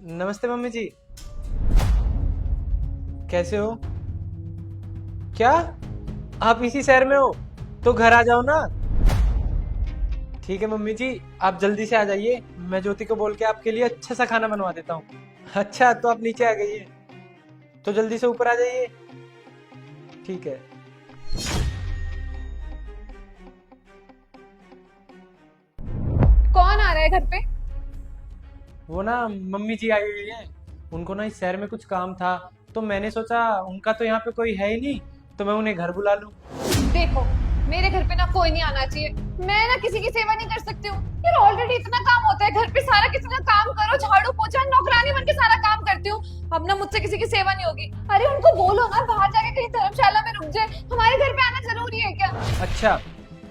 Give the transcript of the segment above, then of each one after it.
नमस्ते मम्मी जी। कैसे हो? क्या आप इसी शहर में हो? तो घर आ जाओ ना। ठीक है मम्मी जी, आप जल्दी से आ जाइए। मैं ज्योति को बोल के आपके लिए अच्छा सा खाना बनवा देता हूँ। अच्छा, तो आप नीचे आ गई है, तो जल्दी से ऊपर आ जाइए। ठीक है। कौन आ रहा है घर पे? वो ना मम्मी जी आई हुई है। उनको ना इस शहर में कुछ काम था, तो मैंने सोचा उनका तो यहाँ पे कोई है ही नहीं, तो मैं उन्हें घर बुला लूँ। देखो, मेरे घर पे ना कोई नहीं आना चाहिए। मैं ना किसी की सेवा नहीं कर सकती हूँ यार। ऑलरेडी इतना काम होता है घर पे, सारा किसी का काम करो, झाड़ू पोछा, नौकरानी बन के सारा काम करती हूँ। अब ना मुझसे किसी की सेवा नहीं होगी। अरे उनको बोलो ना बाहर जाके कहीं धर्मशाला में रुक जाए, हमारे घर पे आना जरूरी है क्या? अच्छा,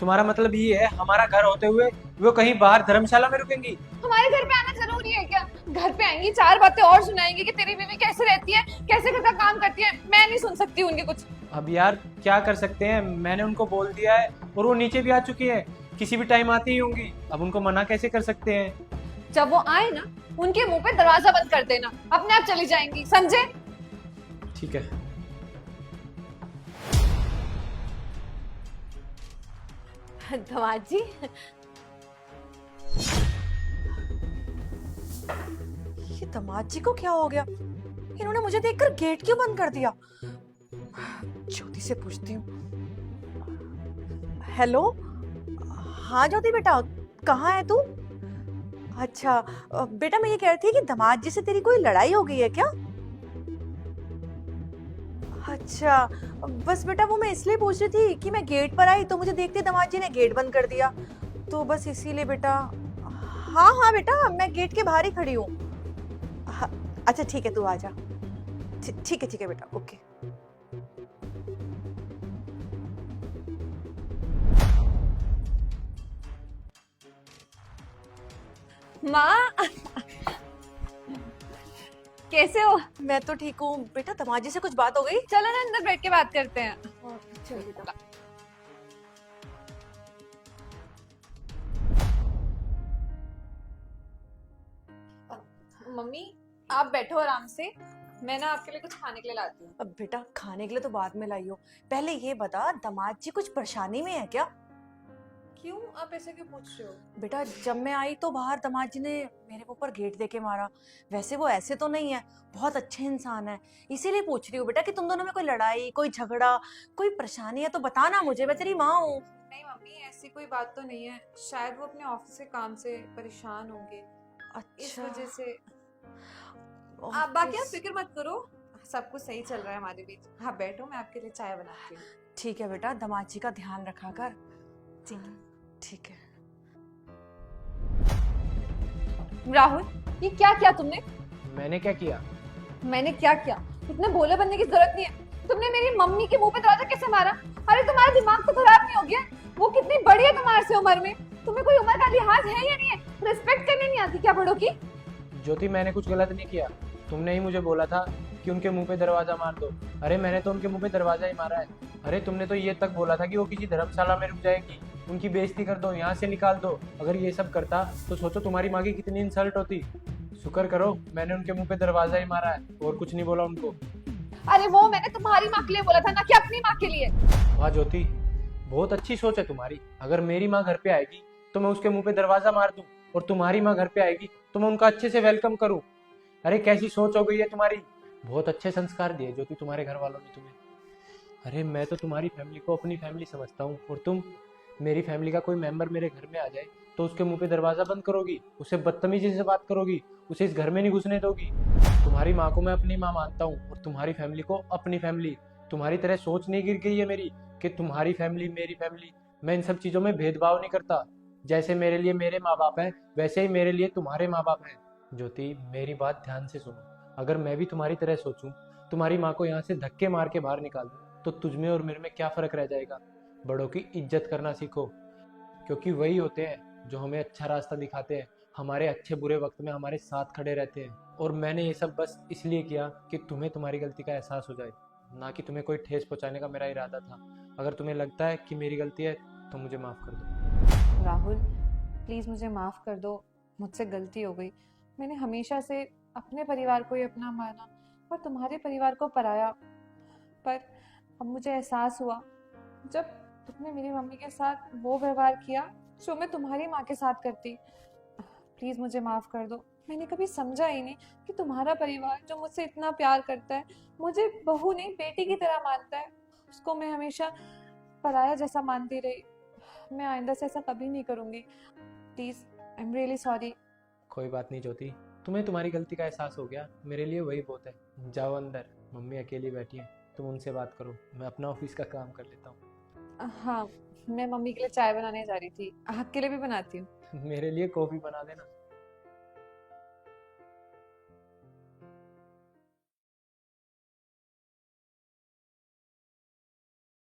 तुम्हारा मतलब ये है हमारा घर होते हुए वो कहीं बाहर धर्मशाला में रुकेंगी? हमारे घर पे आना जरूरी है क्या? घर पे आएंगी, चार बातें और सुनाएंगी कि तेरी बीवी कैसे रहती है, कैसे घर का काम करती है। मैं नहीं सुन सकती उनके कुछ। अब यार क्या कर सकते हैं, मैंने उनको बोल दिया है और वो नीचे भी आ चुकी है। किसी भी टाइम आती ही होंगी, अब उनको मना कैसे कर सकते हैं। जब वो आए ना, उनके मुंह पे दरवाजा बंद कर देना, अपने आप चली जाएंगी, समझे? ठीक है। धमाल जी, ये दामाद जी को क्या हो गया? इन्होंने मुझे देखकर गेट क्यों बंद कर दिया? ज्योति से पूछती हूँ। हेलो, हाँ ज्योति बेटा, कहाँ है तू? अच्छा बेटा, मैं ये कह रही थी कि दामाद जी से तेरी कोई लड़ाई हो गई है क्या? अच्छा, बस बेटा वो मैं इसलिए पूछ रही थी कि मैं गेट पर आई तो मुझे देखते दामाद जी ने गेट बंद कर दिया, तो बस इसीलिए बेटा। हाँ हाँ बेटा, मैं गेट के बाहर ही खड़ी हूँ। हाँ, अच्छा ठीक है, तू आ जा। ठीक है बेटा, ओके। माँ कैसे हो? मैं तो ठीक हूँ बेटा, दामाद जी से कुछ बात हो गई? चलो ना अंदर बैठ के बात करते हैं। चल बेटा। मम्मी, आप बैठो आराम से, मैं ना आपके लिए कुछ खाने के लिए लाती हूँ। अब बेटा खाने के लिए तो बाद में लाई हो, पहले ये बता दामाद जी कुछ परेशानी में है क्या? क्यों, आप ऐसे क्यों पूछ रहे हो? बेटा जब मैं आई तो बाहर दामाद जी ने मेरे ऊपर गेट देके मारा। वैसे वो ऐसे तो नहीं है, बहुत अच्छे इंसान है, इसीलिए पूछ रही हूँ बेटा कि तुम दोनों में कोई लड़ाई, कोई झगड़ा, कोई परेशानी है तो बताना मुझे, मैं तेरी माँ हूँ। नहीं मम्मी, ऐसी कोई बात तो नहीं है। शायद वो अपने ऑफिस के काम से परेशान होंगे, इस अच्छा, वजह से। आप बाकी आप ऑफिस। फिक्र मत करो, सब कुछ सही चल रहा है हमारे बीच। आप बैठो, मैं आपके लिए चाय बनाती हूँ। ठीक है बेटा, दामाद जी का ध्यान रखा कर। ठीक है। राहुल, ये क्या किया तुमने? मैंने क्या किया? मैंने क्या किया? इतने भोले बनने की जरूरत नहीं है। तुमने मेरी मम्मी के मुंह पे दरवाजा कैसे मारा? अरे तुम्हारा दिमाग तो खराब नहीं हो गया? वो कितनी बड़ी है तुम्हारे से उम्र में, तुम्हें कोई उम्र का लिहाज है या नहीं है? रिस्पेक्ट करने नहीं आती क्या बड़ों की? ज्योति, मैंने कुछ गलत नहीं किया। तुमने ही मुझे बोला था कि उनके मुंह पे दरवाजा मार दो। अरे मैंने तो उनके मुंह पे दरवाजा ही मारा है। अरे तुमने तो ये तक बोला था कि वो किसी धर्मशाला में रुक जाएगी, उनकी बेइज्जती कर दो, यहाँ से निकाल दो। अगर ये सब करता तो सोचो तुम्हारी माँ की कितनी इंसल्ट होती। शुक्र करो मैंने उनके मुंह पे दरवाजा ही मारा है और कुछ नहीं बोला उनको। अरे वो मैंने तुम्हारी माँ के लिए बोला था ना कि अपनी माँ के लिए। वाह ज्योति, बहुत अच्छी सोच है तुम्हारी। अगर मेरी माँ घर पे आएगी तो मैं उसके मुंह पे दरवाजा मार दूं, और तुम्हारी माँ घर पे आएगी तो मैं उनका अच्छे से वेलकम करूं। अरे कैसी सोच हो गई है तुम्हारी। बहुत अच्छे संस्कार दिए ज्योति तुम्हारे घर वालों ने तुम्हें। अरे मैं तो तुम्हारी फैमिली को अपनी फैमिली समझता हूँ, और तुम, मेरी फैमिली का कोई मेंबर मेरे घर में आ जाए तो उसके मुंह पे दरवाजा बंद करोगी, उससे बदतमीजी से बात करोगी, उसे इस घर में नहीं घुसने दोगी। तुम्हारी माँ को मैं अपनी माँ मानता हूँ और तुम्हारी फैमिली को अपनी फैमिली। तुम्हारी तरह सोच नहीं गिर गई है मेरी कि तुम्हारी फैमिली मेरी फैमिली। मैं इन सब चीज़ों में भेदभाव नहीं करता। जैसे मेरे लिए मेरे माँ बाप हैं वैसे ही मेरे लिए तुम्हारे माँ बाप हैं। ज्योति मेरी बात ध्यान से सुनो। अगर मैं भी तुम्हारी तरह सोचूं, तुम्हारी माँ को यहाँ से धक्के मार के बाहर निकाल दूं, तो तुझमें और मेरे में क्या फ़र्क रह जाएगा। बड़ों की इज्जत करना सीखो, क्योंकि वही होते हैं जो हमें अच्छा रास्ता दिखाते हैं, हमारे अच्छे बुरे वक्त में हमारे साथ खड़े रहते हैं। और मैंने ये सब बस इसलिए किया कि तुम्हें तुम्हारी गलती का एहसास हो जाए, ना कि तुम्हें कोई ठेस पहुंचाने का मेरा इरादा था। अगर तुम्हें लगता है कि मेरी गलती है तो मुझे माफ़ कर दो। राहुल, प्लीज मुझे माफ कर दो, मुझसे गलती हो गई। मैंने हमेशा से अपने परिवार को ही अपना माना और तुम्हारे परिवार को पराया। पर अब मुझे एहसास हुआ जब तुमने मेरी मम्मी के साथ वो व्यवहार किया जो मैं तुम्हारी माँ के साथ करती। प्लीज मुझे माफ कर दो। मैंने कभी समझा ही नहीं कि तुम्हारा परिवार जो मुझसे इतना प्यार करता है, मुझे बहू नहीं बेटी की तरह मानता है, उसको मैं हमेशा पराया जैसा मानती रही। मैं आइंदा से ऐसा कभी नहीं करूंगी। Please, I am really sorry. कोई बात नहीं ज्योति, तुम्हें तुम्हारी गलती का एहसास हो गया, मेरे लिए वही बहुत है। जाओ अंदर, मम्मी अकेली बैठी है, तुम उनसे बात करो, मैं अपना ऑफिस का काम कर लेता हूँ। हाँ, मैं मम्मी के लिए चाय बनाने जा रही थी, आपके लिए भी बनाती हूँ। मेरे लिए कॉफी बना देना।